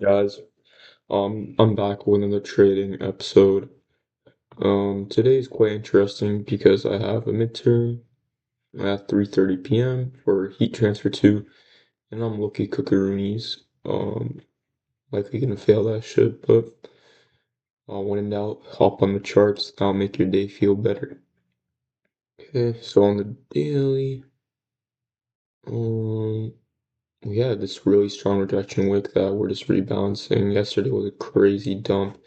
Guys, I'm back with another trading episode. Today is quite interesting because I have a midterm at 3:30 p.m. for heat transfer 2, and I'm looking cookeroonies. Likely gonna fail that shit, but when in doubt, hop on the charts. That'll make your day feel better. Okay, so on the daily, um, we had this really strong rejection wick that we're just rebalancing. Yesterday was a crazy dump.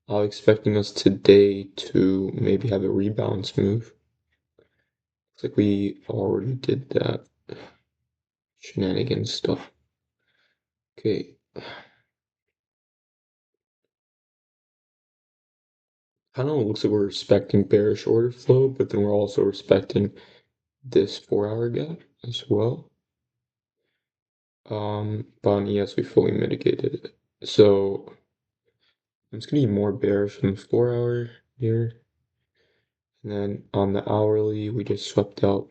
I was expecting us today to maybe have a rebalance move. Looks like we already did that shenanigans stuff. Okay. I don't know, it looks like we're respecting bearish order flow, but then we're also respecting this 4-hour gap as well. But on ES we fully mitigated it. So I'm just gonna be more bearish on the 4-hour here. And then on the hourly, we just swept out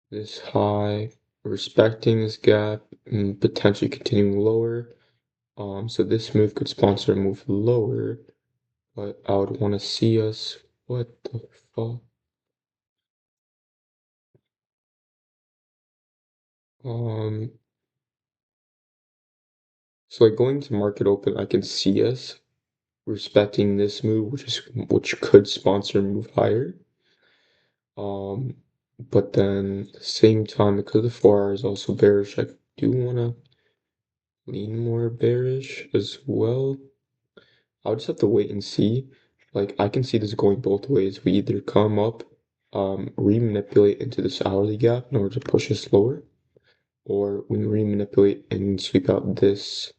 this high, respecting this gap and potentially continuing lower. So this move could sponsor a move lower, but I would want to see us. What the fuck? Um, so like going to market open, I can see us respecting this move, which could sponsor a move higher. Um, but then at the same time, because the 4-hour is also bearish, I do want to lean more bearish as well. I'll just have to wait and see. Like, I can see this going both ways. We either come up, re-manipulate into this hourly gap in order to push us lower, or we re-manipulate and sweep out this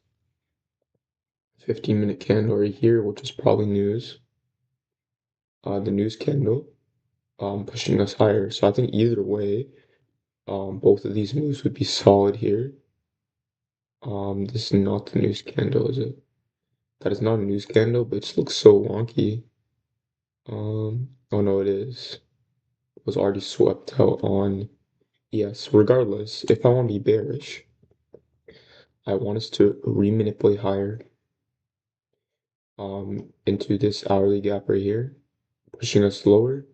15-minute candle right here, which is probably news. The news candle, pushing us higher. So I think either way, both of these moves would be solid here. This is not the news candle, is it? That is not a news candle, but it just looks so wonky. Oh no, it is. It was already swept out on. Yes, regardless, if I want to be bearish, I want us to re-manipulate higher into this hourly gap right here, pushing us lower,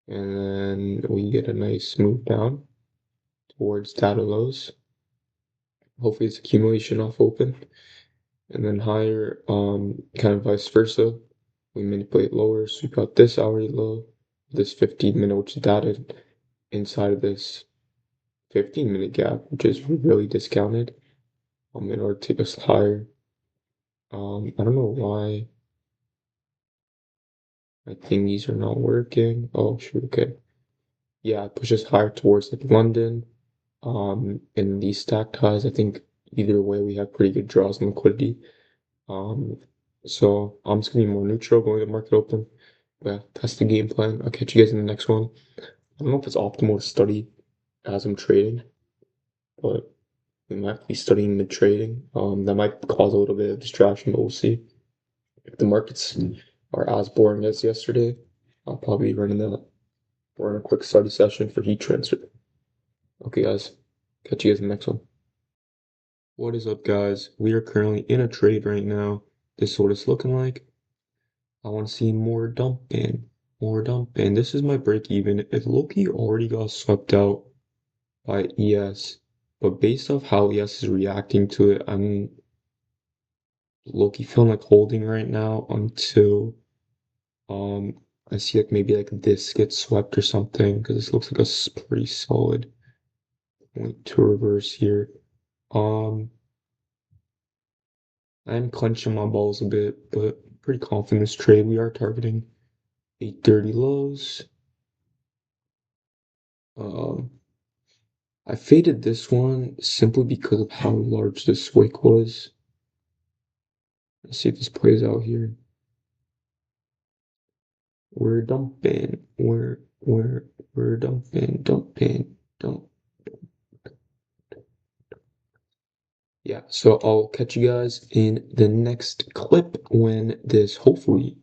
and then we get a nice move down towards data lows. Hopefully it's accumulation off open, and then higher, kind of vice versa. We manipulate lower, sweep out this hourly low, this 15-minute, which is data inside of this 15-minute gap, which is really discounted, in order to take us higher. I don't know why my thingies are not working. Oh, shoot, okay. Yeah, it pushes higher towards like London. And these stacked highs, I think either way we have pretty good draws and liquidity. Um, so I'm just gonna be more neutral going to market open. But yeah, that's the game plan. I'll catch you guys in the next one. I don't know if it's optimal to study as I'm trading, but we might be studying mid trading. That might cause a little bit of distraction, but we'll see. If the markets are as boring as yesterday, I'll probably be running that. Run a quick study session for heat transfer. Okay, guys. Catch you guys in the next one. What is up, guys? We are currently in a trade right now. This is what it's looking like. I want to see more dumping. More dumping. This is my break even. If lowkey already got swept out by ES, but based off how ES is reacting to it, I'm lowkey feeling like holding right now until I see like maybe like this gets swept or something, because this looks like a pretty solid point to reverse here. Um, I'm clenching my balls a bit, but pretty confident this trade. We are targeting 830 lows. Um, I faded this one simply because of how large this wick was. Let's see if this plays out here. We're dumping. We're dumping. Dump. Yeah, so I'll catch you guys in the next clip when this hopefully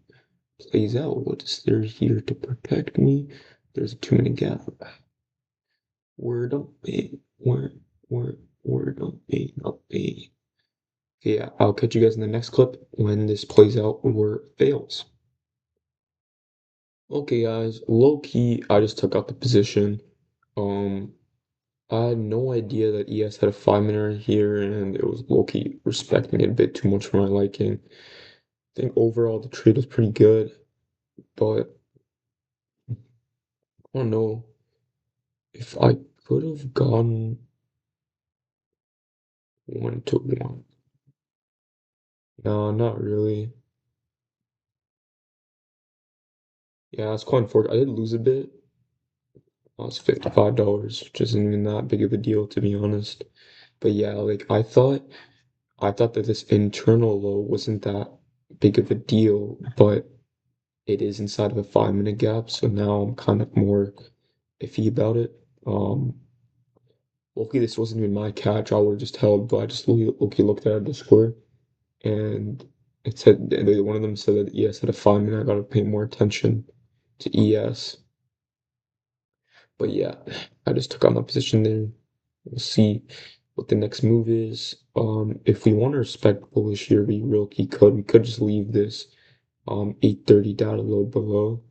plays out. What is there here to protect me? There's a 2-minute gap. We're dumping. We're Word update, update. Okay, yeah, I'll catch you guys in the next clip when this plays out or fails. Okay, guys, low key, I just took out the position. Um, I had no idea that ES had a 5 minute here, and it was low key respecting it a bit too much for my liking. I think overall the trade was pretty good, but I don't know if I could have gone 1-to-1. No, not really. Yeah, it's quite unfortunate. I did lose a bit. It's $55, which isn't even that big of a deal to be honest. But yeah, like I thought that this internal low wasn't that big of a deal, but it is inside of a 5 minute gap, so now I'm kind of more iffy about it. Luckily this wasn't even my catch, I would have just held, but I just looked at our Discord and it said one of them said that ES had a 5 minute, I gotta pay more attention to ES. But yeah, I just took out my position there. We'll see what the next move is. If we want to respect bullish here, we could just leave this 830 data low below.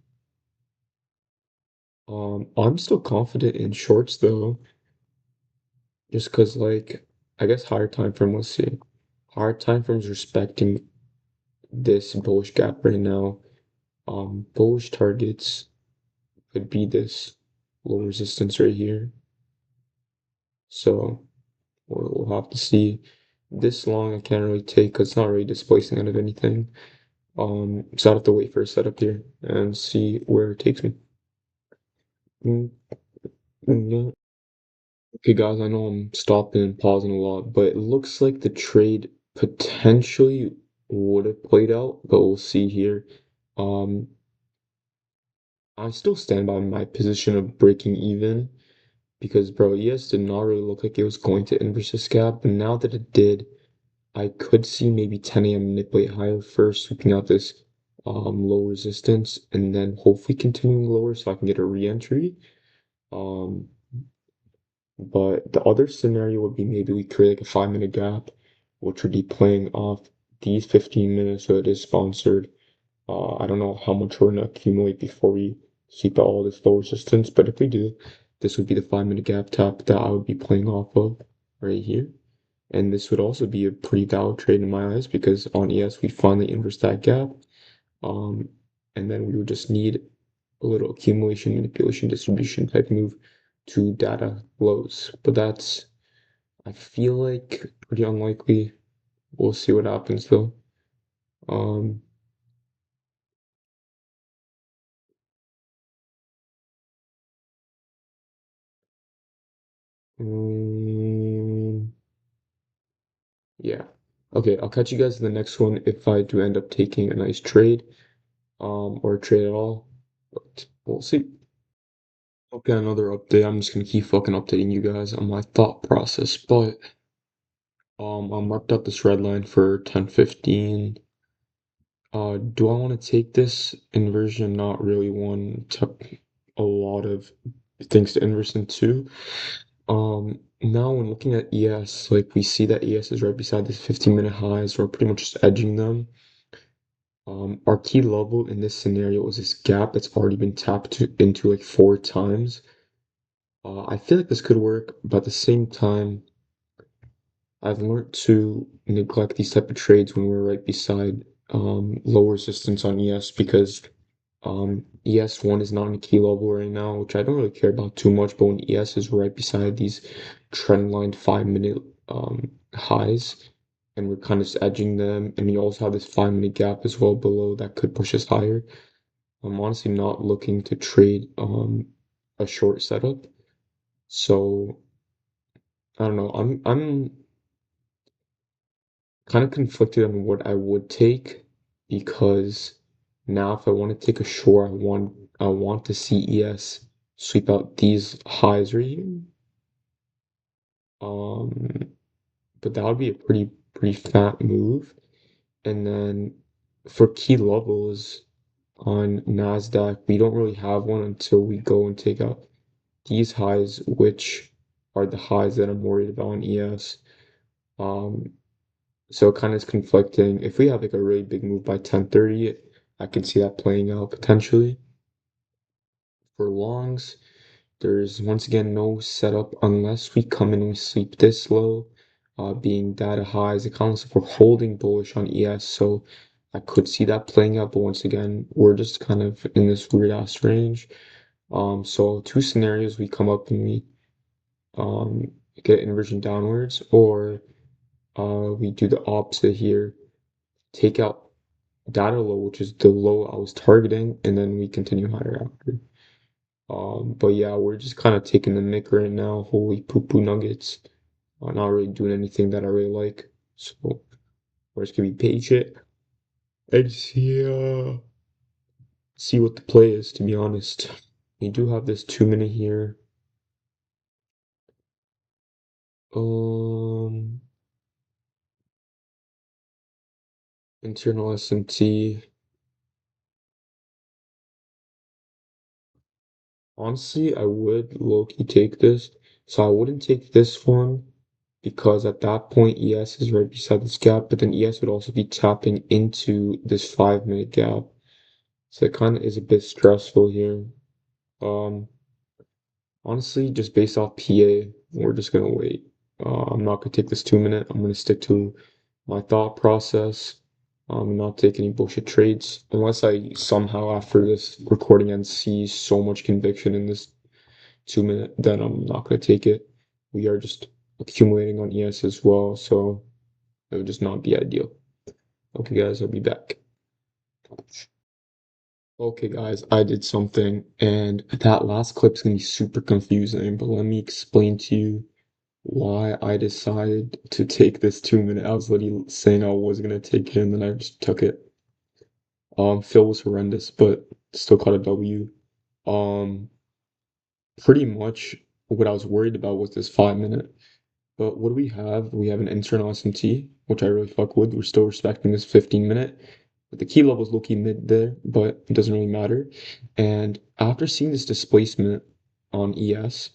I'm still confident in shorts though, just because like I guess higher time frame. Let's see, higher time frames respecting this bullish gap right now. Bullish targets could be this low resistance right here. So we'll have to see. This long I can't really take because it's not really displacing out of anything. So I have to wait for a setup here and see where it takes me. Mm, yeah. Okay, guys, I know I'm stopping and pausing a lot, but it looks like the trade potentially would have played out, but we'll see here. Um, I still stand by my position of breaking even because, bro, ES did not really look like it was going to inverse this gap, but now that it did, I could see maybe 10 a.m. manipulate higher first, sweeping out this low resistance, and then hopefully continuing lower so I can get a re-entry. Um, but the other scenario would be maybe we create like a 5 minute gap, which would be playing off these 15 minutes, so it is sponsored. I don't know how much we're gonna accumulate before we sweep out all this low resistance, but if we do, this would be the 5 minute gap tap that I would be playing off of right here. And this would also be a pretty valid trade in my eyes because on ES we finally inverse that gap. Um, and then we would just need a little accumulation, manipulation, distribution type move to data lows. But that's, I feel like, pretty unlikely. We'll see what happens though. Um, mm, yeah. Okay, I'll catch you guys in the next one if I do end up taking a nice trade, or a trade at all. But we'll see. Okay, another update. I'm just gonna keep fucking updating you guys on my thought process, but I marked out this red line for 10:15. Do I want to take this inversion? Not really one. Took a lot of things to inverse into. Now when looking at ES, like we see that ES is right beside this 15-minute highs, so we're pretty much just edging them. Our key level in this scenario is this gap that's already been into like 4 times. I feel like this could work, but at the same time, I've learned to neglect these type of trades when we're right beside low resistance on ES because ES1 is not on a key level right now, which I don't really care about too much, but when ES is right beside these trendline 5 minute highs, and we're kind of just edging them, and we also have this 5 minute gap as well below that could push us higher. I'm honestly not looking to trade a short setup. So I don't know. I'm kind of conflicted on what I would take because now if I want to take a short, I want to see ES sweep out these highs right here. Um, but that would be a pretty fat move. And then for key levels on Nasdaq, we don't really have one until we go and take out these highs, which are the highs that I'm worried about on ES. Um, so it kind of is conflicting. If we have like a really big move by 10:30, I can see that playing out potentially. For longs, there's once again no setup unless we come in and we sleep this low, being data highs. It kind of looks like we're holding bullish on ES, so I could see that playing out. But once again, we're just kind of in this weird ass range. So two scenarios: we come up and we um get inversion downwards, or we do the opposite here, take out data low, which is the low I was targeting, and then we continue higher after. But yeah, we're just kind of taking the mick right now. Holy poo poo nuggets. Not really doing anything that I really like. So we're just gonna be patient and see what the play is, to be honest. We do have this 2 minute here. Um Internal SMT. Honestly, I would low-key take this. So I wouldn't take this one because at that point ES is right beside this gap, but then ES would also be tapping into this 5 minute gap. So it kind of is a bit stressful here. Um, Honestly, just based off PA, we're just gonna wait. I'm not gonna take this 2 minute. I'm gonna stick to my thought process. Not take any bullshit trades unless I somehow after this recording and see so much conviction in this 2 minute, then I'm not gonna take it. We are just accumulating on ES as well, so it would just not be ideal. Okay, guys, I'll be back. Okay, guys, I did something, and that last clip's gonna be super confusing, but let me explain to you why I decided to take this 2 minute. I was literally saying I was gonna take it, and then I just took it. Phil was horrendous, but still caught a W. Um, Pretty much what I was worried about was this 5 minute. But what do we have? We have an internal SMT, which I really fuck with. We're still respecting this 15 minute. But the key level is low-key mid there, but it doesn't really matter. And after seeing this displacement on ES,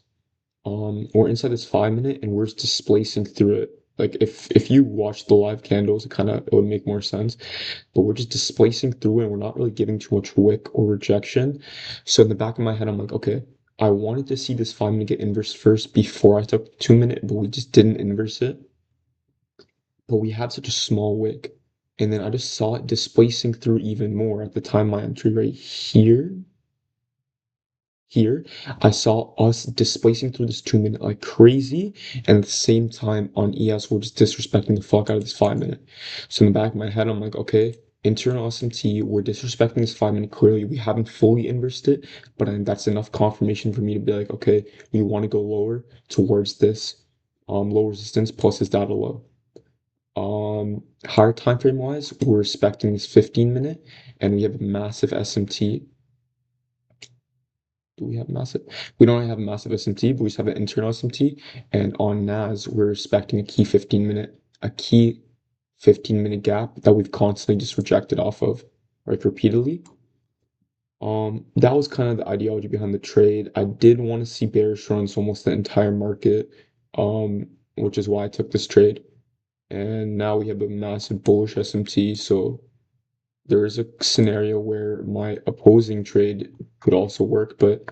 we're inside this 5 minute and we're displacing through it. Like if you watch the live candles, it would make more sense. But we're just displacing through it and we're not really giving too much wick or rejection. So in the back of my head, I'm like, okay, I wanted to see this 5 minute get inverse first before I took 2 minute, but we just didn't inverse it. But we had such a small wick. And then I just saw it displacing through even more at the time my entry right here, I saw us displacing through this 2 minute like crazy, and at the same time on ES, we're just disrespecting the fuck out of this 5 minute. So in the back of my head, I'm like, okay, internal SMT, we're disrespecting this 5 minute clearly. We haven't fully inversed it, but that's enough confirmation for me to be like, okay, we want to go lower towards this low resistance plus this data low. Higher time frame wise, we're respecting this 15 minute, and we have a massive SMT. Do we have massive? We don't have a massive SMT, but we just have an internal SMT. And on NAS, we're expecting a key 15 minute gap that we've constantly just rejected off of, like repeatedly. That was kind of the ideology behind the trade. I did want to see bearish runs almost the entire market, which is why I took this trade. And now we have a massive bullish SMT, so there is a scenario where my opposing trade could also work, but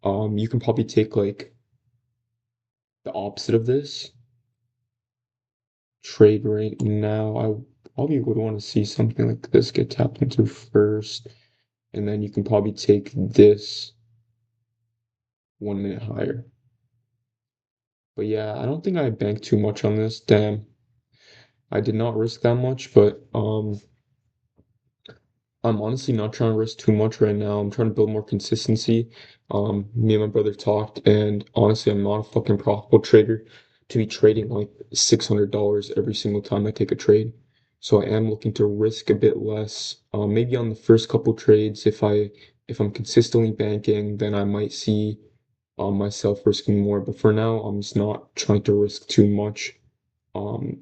you can probably take like the opposite of this trade right now. I probably would want to see something like this get tapped into first, and then you can probably take this 1 minute higher. But yeah, I don't think I banked too much on this. Damn, I did not risk that much, but I'm honestly not trying to risk too much right now. I'm trying to build more consistency. Me and my brother talked, and honestly, I'm not a fucking profitable trader to be trading like $600 every single time I take a trade. So I am looking to risk a bit less. Maybe on the first couple trades, if I'm consistently banking, then I might see myself risking more. But for now, I'm just not trying to risk too much um,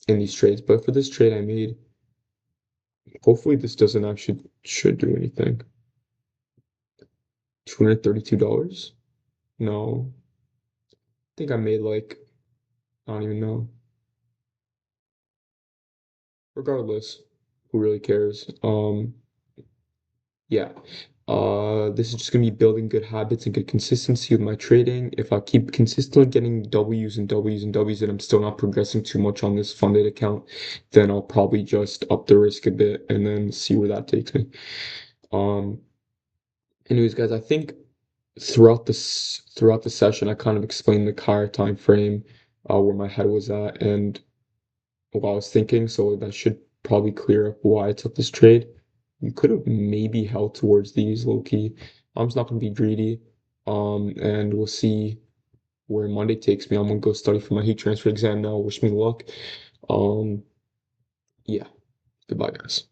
in these trades. But for this trade I made, hopefully this doesn't actually should do anything. $232? No. think I made like, I don't even know. Regardless, who really cares? Yeah. This is just gonna be building good habits and good consistency with my trading. If I keep consistently getting W's and W's and W's and I'm still not progressing too much on this funded account, then I'll probably just up the risk a bit and then see where that takes me. Um, anyways, guys, I think throughout the session, I kind of explained the car time frame, where my head was at, and what I was thinking, so that should probably clear up why I took this trade. You could have maybe held towards these low key. I'm just not gonna be greedy. And we'll see where Monday takes me. I'm gonna go study for my heat transfer exam now. Wish me luck. Um, yeah. Goodbye, guys.